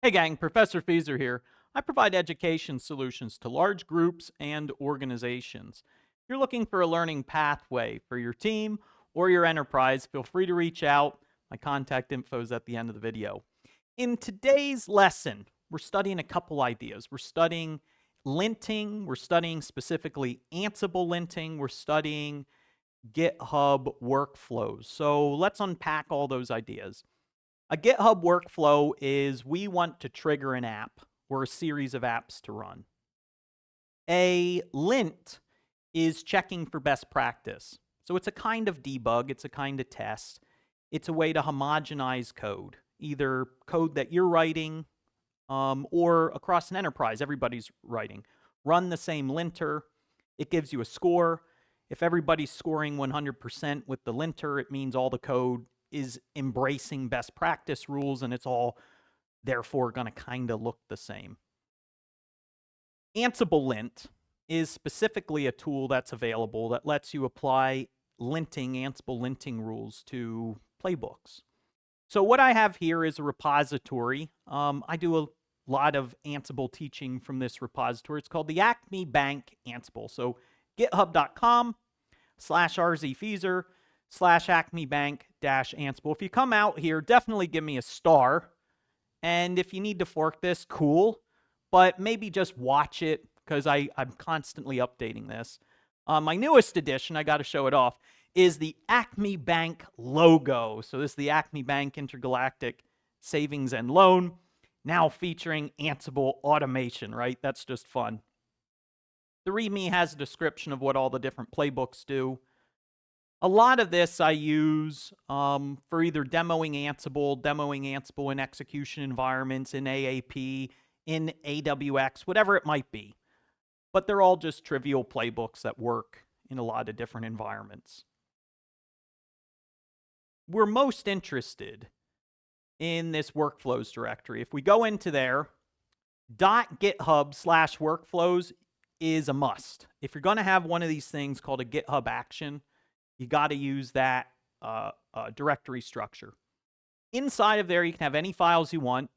Hey gang, Professor Feeser here. I provide education solutions to large groups and organizations. If you're looking for a learning pathway for your team or your enterprise, feel free to reach out. My contact info is at the end of the video. In today's lesson, we're studying a couple ideas. We're studying linting, we're studying specifically Ansible linting, we're studying GitHub workflows. So let's unpack all those ideas. A GitHub workflow is we want to trigger an app or a series of apps to run. A lint is checking for best practice. So it's a kind of debug, it's a kind of test. It's a way to homogenize code, either code that you're writing or across an enterprise, everybody's writing. Run the same linter, it gives you a score. If everybody's scoring 100% with the linter, it means all the code is embracing best practice rules, and it's all therefore going to kind of look the same. Ansible-lint is specifically a tool that's available that lets you apply linting, Ansible linting rules to playbooks. So what I have here is a repository. I do a lot of Ansible teaching from this repository. It's called the Acme Bank Ansible. So github.com/RZFeeser /acmebank-ansible. If you come out here, definitely give me a star. And if you need to fork this, cool. But maybe just watch it because I'm constantly updating this. My newest edition, I got to show it off, is the Acme Bank logo. So this is the Acme Bank Intergalactic Savings and Loan, now featuring Ansible automation, right? That's just fun. The README has a description of what all the different playbooks do. A lot of this I use for either demoing Ansible in execution environments, in AAP, in AWX, whatever it might be. But they're all just trivial playbooks that work in a lot of different environments. We're most interested in this workflows directory. If we go into there, .github/workflows is a must. If you're going to have one of these things called a GitHub Action, you got to use that directory structure. Inside of there, you can have any files you want,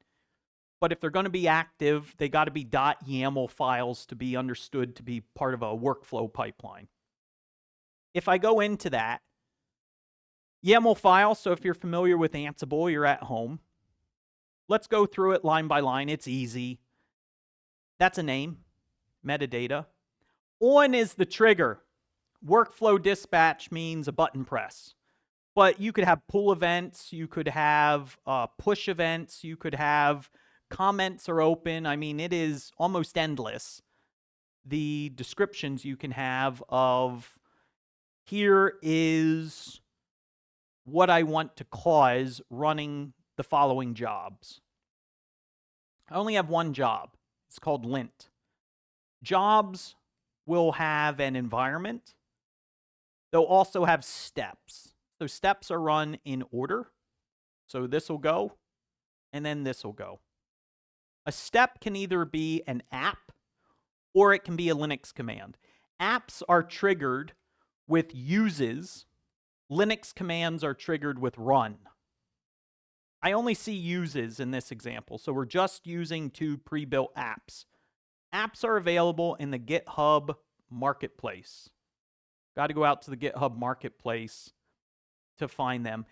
but if they're going to be active, they got to be .yaml files to be understood to be part of a workflow pipeline. If I go into that, YAML file, so if you're familiar with Ansible, you're at home. Let's go through it line by line. It's easy. That's a name, metadata. On is the trigger. Workflow dispatch means a button press. But you could have pull events, you could have push events, you could have comments are open. I mean, it is almost endless. The descriptions you can have of here is what I want to cause running the following jobs. I only have one job. It's called lint. Jobs will have an environment. They'll also have steps. So steps are run in order. So this will go, and then this will go. A step can either be an app, or it can be a Linux command. Apps are triggered with uses. Linux commands are triggered with run. I only see uses in this example, so we're just using two pre-built apps. Apps are available in the GitHub Marketplace. Got to go out to the GitHub Marketplace to find them.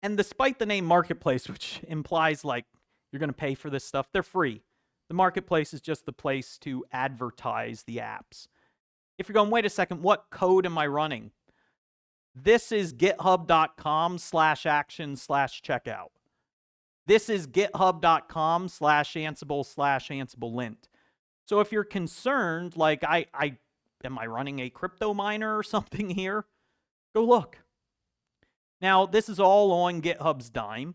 And despite the name Marketplace, which implies like you're going to pay for this stuff, they're free. The Marketplace is just the place to advertise the apps. If you're going, wait a second, what code am I running? This is github.com/action/checkout. This is github.com/ansible/ansible-lint. So if you're concerned, like am I running a crypto miner or something here? Go look. Now, this is all on GitHub's dime.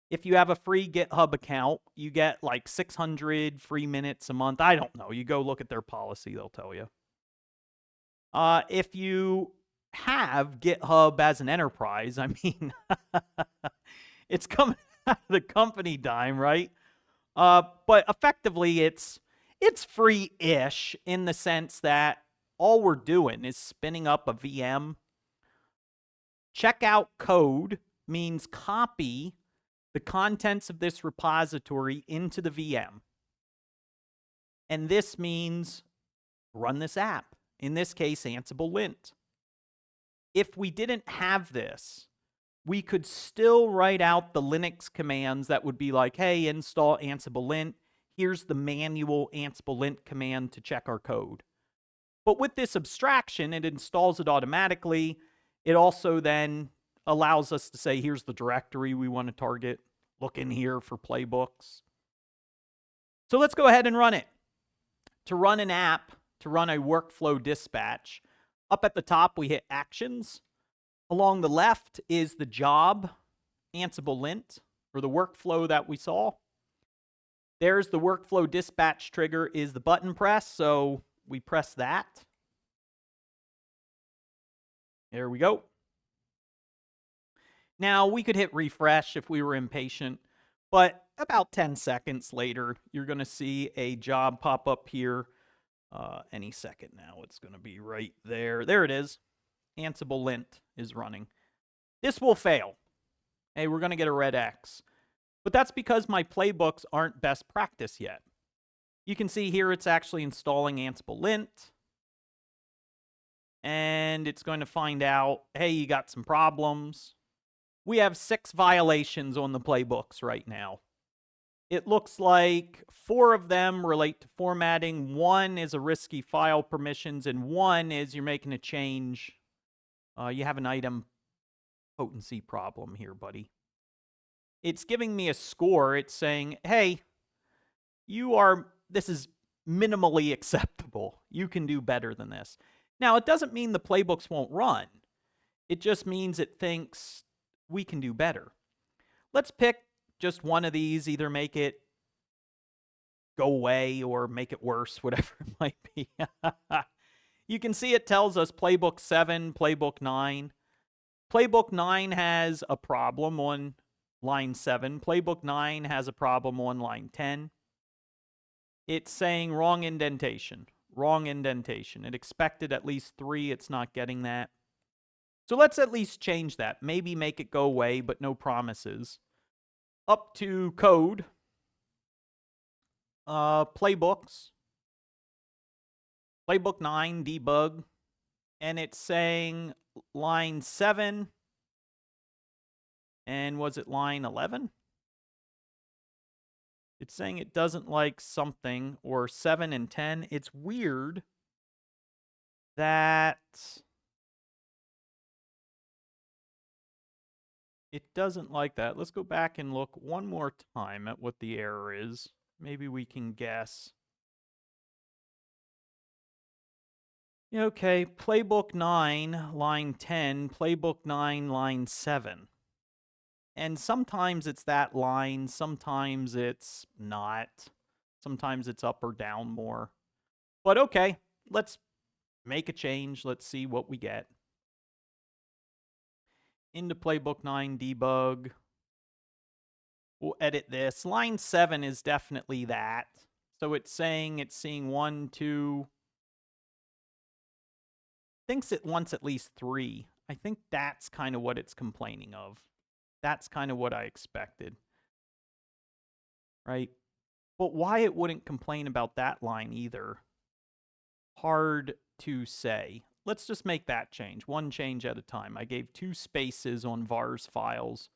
If you have a free GitHub account, you get like 600 free minutes a month. I don't know. You go look at their policy, they'll tell you. If you have GitHub as an enterprise, I mean, it's coming out of the company dime, right? But effectively, it's free-ish in the sense that all we're doing is spinning up a VM. Checkout code means copy the contents of this repository into the VM. And this means run this app. In this case, ansible-lint. If we didn't have this, we could still write out the Linux commands that would be like, hey, install ansible-lint. Here's the manual ansible-lint command to check our code. But with this abstraction, it installs it automatically. It also then allows us to say, here's the directory we want to target. Look in here for playbooks. So let's go ahead and run it. To run an app, to run a workflow dispatch, up at the top we hit Actions. Along the left is the job, ansible-lint, or the workflow that we saw. There's the workflow dispatch trigger is the button press, so we press that. There we go. Now, we could hit refresh if we were impatient, but about 10 seconds later, you're going to see a job pop up here. Any second now, it's going to be right there. There it is. Ansible-lint is running. This will fail. Hey, we're going to get a red X. But that's because my playbooks aren't best practice yet. You can see here it's actually installing ansible-lint. And it's going to find out, hey, you got some problems. We have 6 violations on the playbooks right now. It looks like 4 of them relate to formatting. 1 is a risky file permissions, and 1 is you're making a change. You have an item potency problem here, buddy. It's giving me a score. It's saying, hey, this is minimally acceptable. You can do better than this. Now, it doesn't mean the playbooks won't run. It just means it thinks we can do better. Let's pick just one of these, either make it go away or make it worse, whatever it might be. You can see it tells us playbook 7, playbook 9. Playbook 9 has a problem on line 7. Playbook 9 has a problem on line 10. It's saying wrong indentation. Wrong indentation. It expected at least 3. It's not getting that. So let's at least change that. Maybe make it go away, but no promises. Up to code. Playbooks. Playbook 9, debug. And it's saying line 7. And was it line 11? It's saying it doesn't like something, or 7 and 10. It's weird that it doesn't like that. Let's go back and look one more time at what the error is. Maybe we can guess. Okay, playbook 9, line 10, playbook 9, line 7. And sometimes it's that line, sometimes it's not. Sometimes it's up or down more. But okay, let's make a change. Let's see what we get. Into playbook 9, debug. We'll edit this. Line 7 is definitely that. So it's saying it's seeing 1, 2. Thinks it wants at least 3. I think that's kind of what it's complaining of. That's kind of what I expected. Right? But why it wouldn't complain about that line either, hard to say. Let's just make that change. One change at a time. I gave 2 spaces on vars files.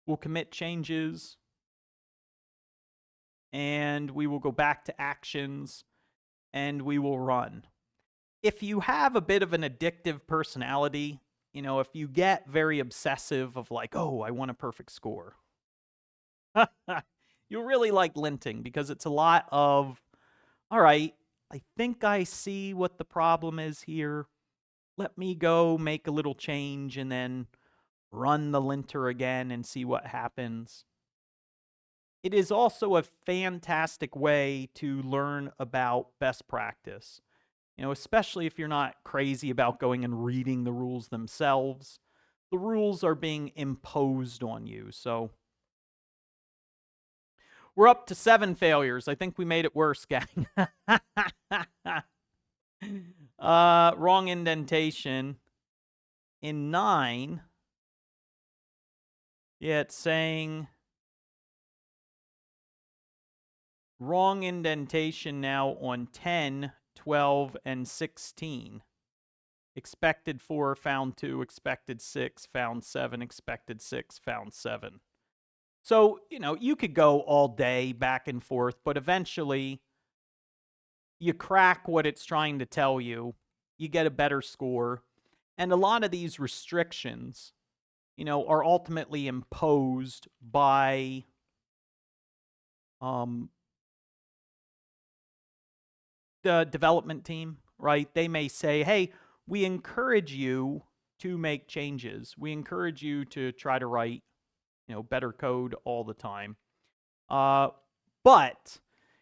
We'll commit changes. And we will go back to actions. And we will run. If you have a bit of an addictive personality, if you get very obsessive of like, oh, I want a perfect score, you'll really like linting because it's a lot of, all right, I think I see what the problem is here. Let me go make a little change and then run the linter again and see what happens. It is also a fantastic way to learn about best practice. Especially if you're not crazy about going and reading the rules themselves. The rules are being imposed on you, so we're up to 7 failures. I think we made it worse, gang. Wrong indentation. In 9, yeah, it's saying Wrong indentation now on 10, 12, and 16. Expected 4, found 2, expected 6, found 7, expected 6, found 7. So, you could go all day back and forth, but eventually you crack what it's trying to tell you, you get a better score. And a lot of these restrictions, are ultimately imposed by the development team, right? They may say, hey, we encourage you to make changes. We encourage you to try to write, better code all the time. But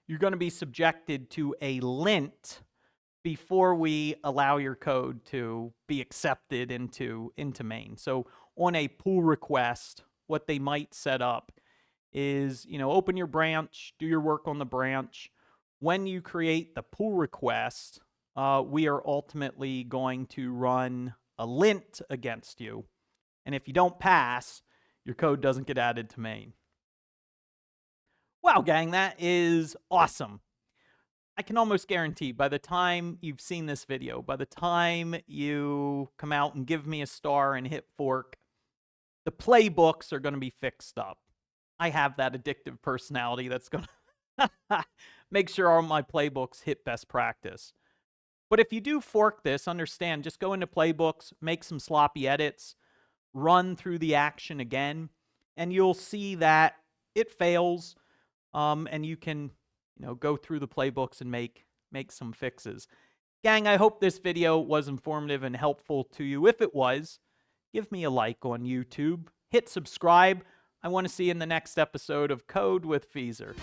you're going to be subjected to a lint before we allow your code to be accepted into main. So on a pull request, what they might set up is, open your branch, do your work on the branch. When you create the pull request, we are ultimately going to run a lint against you. And if you don't pass, your code doesn't get added to main. Wow, gang, that is awesome. I can almost guarantee by the time you've seen this video, by the time you come out and give me a star and hit fork, the playbooks are going to be fixed up. I have that addictive personality that's going to make sure all my playbooks hit best practice. But if you do fork this, understand, just go into playbooks, make some sloppy edits, run through the action again, and you'll see that it fails, and you can go through the playbooks and make some fixes. Gang, I hope this video was informative and helpful to you. If it was, give me a like on YouTube. Hit subscribe. I want to see you in the next episode of Code with Feeser.